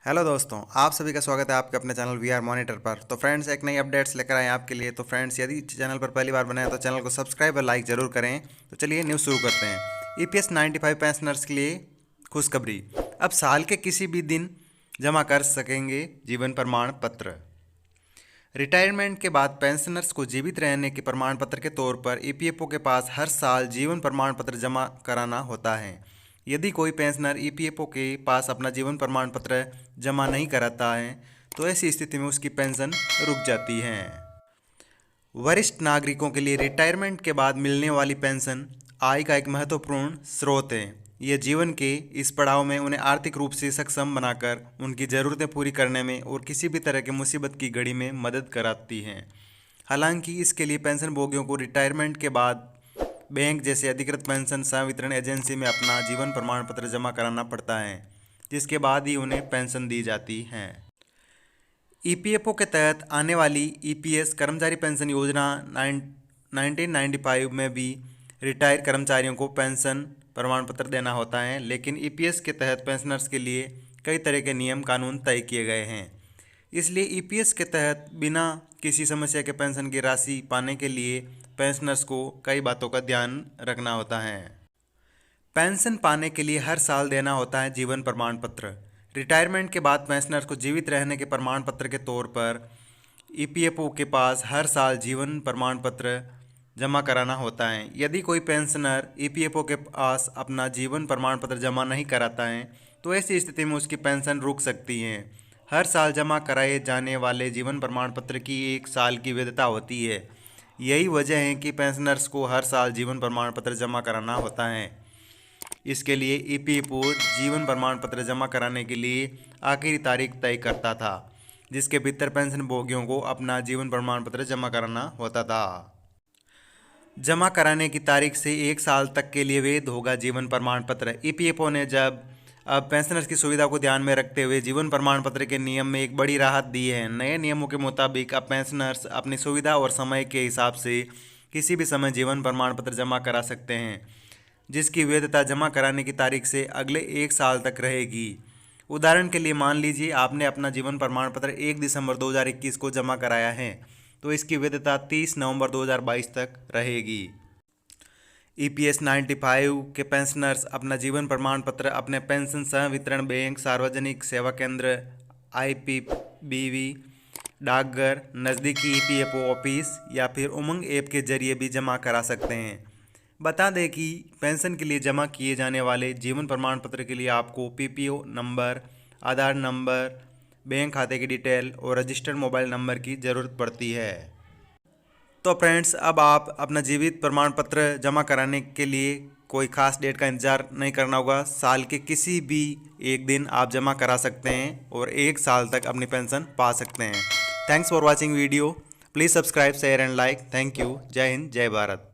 Hello दोस्तों, आप सभी का स्वागत है आपके अपने चैनल वी आर मॉनिटर पर। तो फ्रेंड्स, एक नई अपडेट्स लेकर आए आपके लिए। तो फ्रेंड्स, यदि चैनल पर पहली बार बने हैं तो चैनल को सब्सक्राइब और लाइक जरूर करें। तो चलिए न्यूज़ शुरू करते हैं। ईपीएस 95 पेंशनर्स के लिए खुशखबरी। अब साल के किसी भी दिन जमा कर सकेंगे जीवन प्रमाण पत्र। रिटायरमेंट के बाद पेंशनर्स को जीवित रहने के प्रमाण पत्र के तौर पर ईपीएफओ के पास हर साल जीवन प्रमाण पत्र जमा कराना होता है। यदि कोई पेंशनर ईपीएफओ के पास अपना जीवन प्रमाण पत्र जमा नहीं कराता है तो ऐसी स्थिति में उसकी पेंशन रुक जाती है। वरिष्ठ नागरिकों के लिए रिटायरमेंट के बाद मिलने वाली पेंशन आय का एक महत्वपूर्ण स्रोत है। यह जीवन के इस पड़ाव में उन्हें आर्थिक रूप से सक्षम बनाकर उनकी ज़रूरतें पूरी करने में और किसी भी तरह की मुसीबत की घड़ी में मदद कराती हैं। हालांकि इसके लिए पेंशन भोगियों को रिटायरमेंट के बाद बैंक जैसे अधिकृत पेंशन संवितरण एजेंसी में अपना जीवन प्रमाण पत्र जमा कराना पड़ता है, जिसके बाद ही उन्हें पेंशन दी जाती है। ईपीएफओ के तहत आने वाली ईपीएस कर्मचारी पेंशन योजना 1995 में भी रिटायर कर्मचारियों को पेंशन प्रमाण पत्र देना होता है, लेकिन ईपीएस के तहत पेंशनर्स के लिए कई तरह के नियम कानून तय किए गए हैं। इसलिए ईपीएस के तहत बिना किसी समस्या के पेंशन की राशि पाने के लिए पेंशनर्स को कई बातों का ध्यान रखना होता है। पेंशन पाने के लिए हर साल देना होता है जीवन प्रमाण पत्र। रिटायरमेंट के बाद पेंशनर्स को जीवित रहने के प्रमाण पत्र के तौर पर ईपीएफओ के पास हर साल जीवन प्रमाण पत्र जमा कराना होता है। यदि कोई पेंशनर ईपीएफओ के पास अपना जीवन प्रमाण पत्र जमा नहीं कराता है तो ऐसी स्थिति में उसकी पेंशन रुक सकती है। हर साल जमा कराए जाने वाले जीवन प्रमाण पत्र की 1 साल की वैधता होती है। यही वजह है कि पेंशनर्स को हर साल जीवन प्रमाण पत्र जमा कराना होता है। इसके लिए ईपीएफओ जीवन प्रमाण पत्र जमा कराने के लिए आखिरी तारीख तय करता था, जिसके भीतर पेंशन भोगियों को अपना जीवन प्रमाण पत्र जमा कराना होता था। जमा कराने की तारीख से 1 साल तक के लिए वैध होगा जीवन प्रमाण पत्र। ईपीएफओ ने अब पेंशनर्स की सुविधा को ध्यान में रखते हुए जीवन प्रमाण पत्र के नियम में एक बड़ी राहत दी है। नए नियमों के मुताबिक अब पेंशनर्स अपनी सुविधा और समय के हिसाब से किसी भी समय जीवन प्रमाण पत्र जमा करा सकते हैं, जिसकी वैधता जमा कराने की तारीख से अगले 1 साल तक रहेगी। उदाहरण के लिए मान लीजिए आपने अपना जीवन प्रमाण पत्र 1 दिसंबर 2021 को जमा कराया है, तो इसकी वैधता 30 नवंबर 2022 तक रहेगी। ईपीएस 95 के पेंशनर्स अपना जीवन प्रमाण पत्र अपने पेंशन संवितरण बैंक, सार्वजनिक सेवा केंद्र, आईपीबीवी, डाकघर, नज़दीकी ईपीएफओ ऑफिस या फिर उमंग ऐप के जरिए भी जमा करा सकते हैं। बता दें कि पेंशन के लिए जमा किए जाने वाले जीवन प्रमाण पत्र के लिए आपको पीपीओ नंबर, आधार नंबर, बैंक खाते की डिटेल और रजिस्टर्ड मोबाइल नंबर की ज़रूरत पड़ती है। तो फ्रेंड्स, अब आप अपना जीवित प्रमाण पत्र जमा कराने के लिए कोई खास डेट का इंतज़ार नहीं करना होगा। साल के किसी भी एक दिन आप जमा करा सकते हैं और 1 साल तक अपनी पेंशन पा सकते हैं। Thanks for watching video. Please subscribe, share and like. Thank you. जय हिंद, जय भारत।